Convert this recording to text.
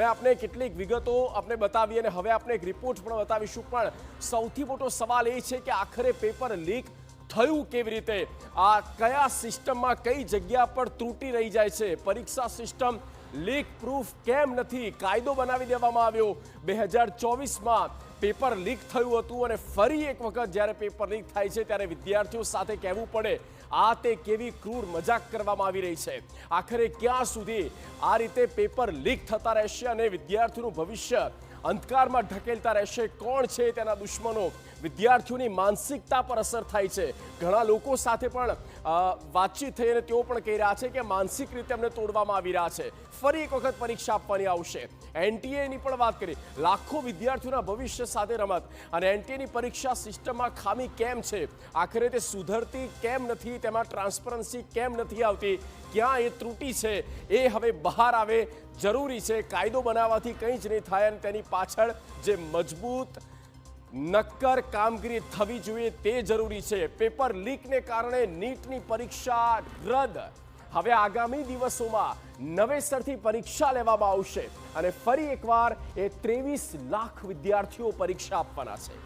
મેં આપને કેટલીક વિગતો આપને બતાવી અને હવે આપણે એક રિપોર્ટ પણ બતાવીશું, પણ સૌથી મોટો સવાલ એ છે કે આખરે પેપર લીક થયું કેવી રીતે, આ કયા સિસ્ટમમાં કઈ જગ્યા પર ત્રુટી રહી જાય છે, પરીક્ષા સિસ્ટમ લીક પ્રૂફ કેમ નથી, કાયદો બનાવી દેવામાં આવ્યો 2024માં પેપર લીક થયું હતું અને ફરી એક વખત જ્યારે પેપર લીક થાય છે ત્યારે વિદ્યાર્થીઓ સાથે કહેવું પડે આ તે કેવી ક્રૂર મજાક કરવામાં આવી રહી છે। આખરે ક્યાં સુધી આ રીતે પેપર લીક થતા રહેશે અને વિદ્યાર્થીઓનું ભવિષ્ય અંધકારમાં ઢકેલતા રહેશે, કોણ છે તેના દુશ્મનો, વિદ્યાર્થીઓની માનસિકતા પર અસર થાય છે। ઘણા લોકો સાથે પણ વાતચીત થઈ અને તેઓ પણ કહી રહ્યા છે કે માનસિક રીતે અમને તોડવામાં આવી રહ્યા છે, ફરી એક વખત પરીક્ષા આપવાની આવશે। એનટીએની પણ વાત કરી, લાખો વિદ્યાર્થીઓના ભવિષ્ય સાથે રમત અને એનટીએની પરીક્ષા સિસ્ટમમાં ખામી કેમ છે, આખરે તે સુધરતી કેમ નથી, તેમાં ટ્રાન્સપરન્સી કેમ નથી આવતી, ક્યાં એ ત્રુટી છે એ હવે બહાર આવે જરૂરી છે। કાયદો બનાવવાથી કંઈ જ નહીં થાય અને તેની પાછળ જે મજબૂત નક્કર કામગીરી થવી જોઈએ તે જરૂરી છે। પેપર લીકને કારણે નીટની પરીક્ષા રદ, હવે આગામી દિવસોમાં નવેસરથી પરીક્ષા લેવામાં આવશે અને ફરી એકવાર એ 23 લાખ વિદ્યાર્થીઓ પરીક્ષા આપવાના છે।